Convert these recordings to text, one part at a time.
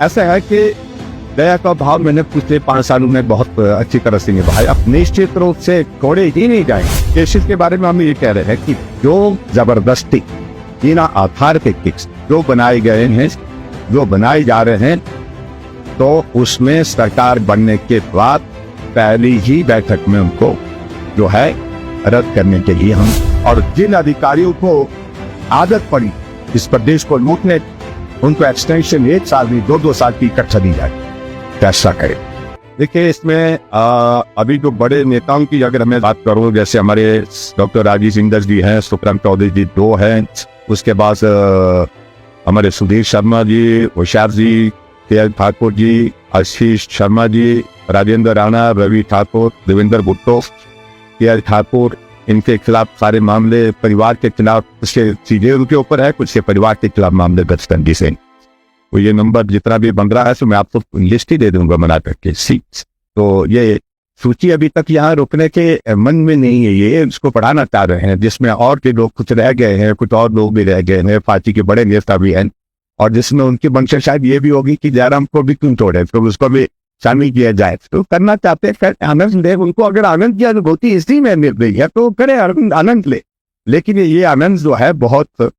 ऐसा है कि दया का भाव मैंने पिछले 5 सालों में बहुत अच्छी तरह से निभाया। अब निश्चित रूप से छोड़े ही नहीं जाएंगे। केसेस के बारे में हम ये कह रहे हैं कि जो जबरदस्ती बिना आधार के केस जो बनाए गए हैं, जो बनाए जा रहे हैं, तो उसमें सरकार बनने के बाद पहली ही बैठक में उनको जो है रद्द करने के लिए हम, और जिन अधिकारियों को आदत पड़ी इस प्रदेश को लूटने, उनको एक्सटेंशन 1 साल में 2-2 साल की इकट्ठा दी जाए, कैसा करे। देखिए, इसमें अभी जो बड़े नेताओं की अगर मैं बात करूं, जैसे हमारे डॉक्टर राजीव सिंह जी हैं, सुखराम चौधरी जी 2 हैं, उसके बाद हमारे सुधीर शर्मा जी, होशियार जी, के ठाकुर जी, आशीष शर्मा जी, राजेंद्र राणा, रवि ठाकुर, देवेंद्र भुट्टो, के ठाकुर, इनके खिलाफ सारे मामले परिवार के खिलाफ, कुछ चीजें उनके ऊपर है, कुछ के परिवार के खिलाफ मामले बचपन से। तो ये नंबर जितना भी बन रहा है तो मैं आपको लिस्ट ही दे दूंगा बना करके सीट्स। तो ये सूची अभी तक यहाँ रुकने के मन में नहीं है, ये इसको बढ़ाना चाह रहे हैं, जिसमें और भी लोग कुछ रह गए हैं, कुछ और लोग भी रह गए हैं, पार्टी के बड़े नेता भी हैं, और जिसमें उनकी मंशा शायद ये भी होगी कि जयराम को भी क्यों छोड़े, तो उसको भी शामिल किया जाए। तो करना चाहते हैं, आनंद ले, उनको अगर आनंद की अनुभूति इसी में मिल रही है तो करे, आनंद ले, लेकिन ये आनंद जो है बहुत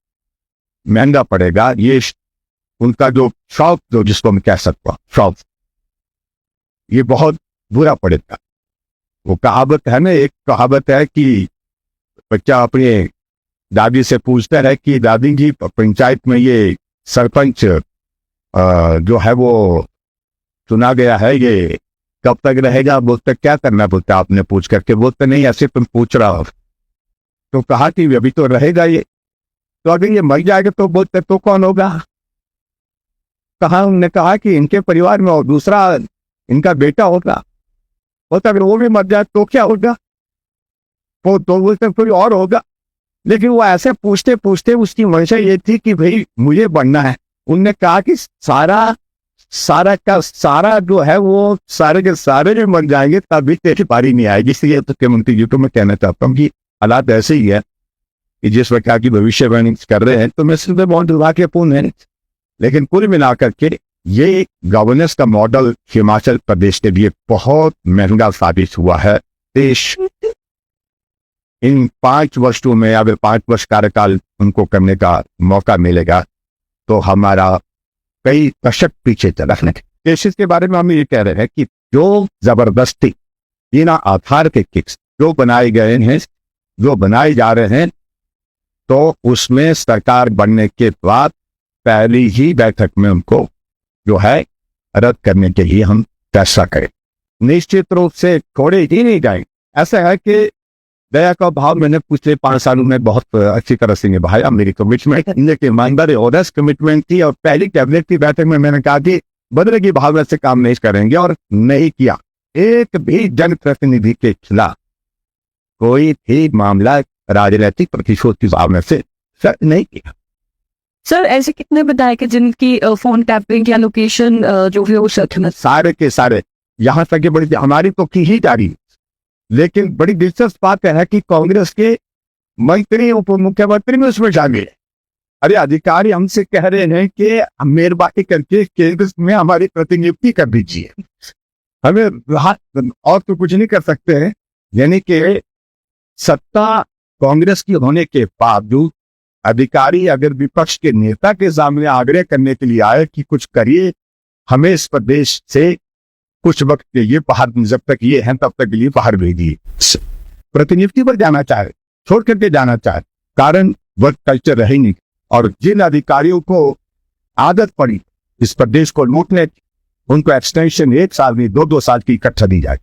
महंगा पड़ेगा। ये उनका जो शौक, जो जिसको मैं कह सकता हूँ शौक, ये बहुत बुरा पड़ेगा। वो कहावत है ना, एक कहावत है कि बच्चा अपने दादी से पूछता है कि दादी जी, पंचायत में ये सरपंच जो है वो चुना गया है, ये कब तक रहेगा? बोलते क्या करना, बोलते आपने पूछ करके, बोलते नहीं ऐसे तुम पूछ रहा हो। तो कहा कि अभी तो रहेगा ये, तो अगर ये मर जाएगा तो बोलते तो कौन होगा? कहा, उन्होंने कहा कि इनके परिवार में और दूसरा इनका बेटा होगा। बोलता अगर वो भी मर जाए तो क्या होगा? वो तो बोलते कोई और होगा। लेकिन वो ऐसे पूछते पूछते उसकी मंशा ये थी कि भाई मुझे बनना है। उनने कहा कि सारा का सारा जो है वो सारे के सारे जो मर जाएंगे तभी तेरी बारी नहीं आएगी। इसलिए मुख्यमंत्री जी को मैं कहना चाहता हूँ कि हालात ऐसे ही है कि जिस प्रकार की भविष्यवाणी कर रहे हैं तो मैं सिर्फ बहुत दुर्भाग्यपूर्ण है। लेकिन कुल मिलाकर के ये गवर्नेंस का मॉडल हिमाचल प्रदेश के लिए बहुत महंगा साबित हुआ है। देश इन 5 वर्षों में, अगर 5 वर्ष कार्यकाल उनको करने का मौका मिलेगा तो हमारा कई दशक पीछे चला है। केसेस के बारे में हम ये कह रहे हैं कि जो जबरदस्ती बिना आधार के केस जो बनाए गए हैं, जो बनाए जा रहे हैं, तो उसमें सरकार बनने के बाद पहली ही बैठक में उनको जो है रद्द करने के लिए हम फैसला करें। निश्चित रूप से छोड़े ही नहीं जाएंगे। ऐसा है कि दया का भाव मैंने पिछले 5 सालों में बहुत अच्छी तरह से निभाया। मेरी कमिटमेंट, लेकिन ईमानदारी और कमिटमेंट थी, और पहली कैबिनेट की बैठक में मैंने कहा कि बदले की भावना से काम नहीं करेंगे, और नहीं किया। एक भी जनप्रतिनिधि के खिलाफ कोई भी मामला राजनीतिक प्रतिशोध की भावना से नहीं किया। सर, ऐसे कितने विधायक जिनकी फोन टैपिंग या लोकेशन जो भी हो सकती, सारे के सारे, यहाँ तक कि बड़ी हमारी तो की ही जा रही। लेकिन बड़ी दिलचस्प बात है कि कांग्रेस के मंत्री, उप मुख्यमंत्री में उसमें शामिल है। अरे अधिकारी हमसे कह रहे हैं कि मेहरबानी करके केंद्र में हमारी प्रतिनियुक्ति कर दीजिए, हमें और तो कुछ नहीं कर सकते हैं। यानी कि सत्ता कांग्रेस की होने के बावजूद अधिकारी अगर विपक्ष के नेता के सामने आग्रह करने के लिए आए कि कुछ करिए, हमें इस प्रदेश से कुछ वक्त के लिए बाहर, जब तक ये हैं तब तक के लिए बाहर भेजिए, प्रतिनियुक्ति पर जाना चाहे, छोड़ करके जाना चाहे, कारण वर्क कल्चर रहे नहीं। और जिन अधिकारियों को आदत पड़ी इस प्रदेश को लूटने की, उनको एक्सटेंशन 1 साल में 2-2 साल की इकट्ठा दी जाए।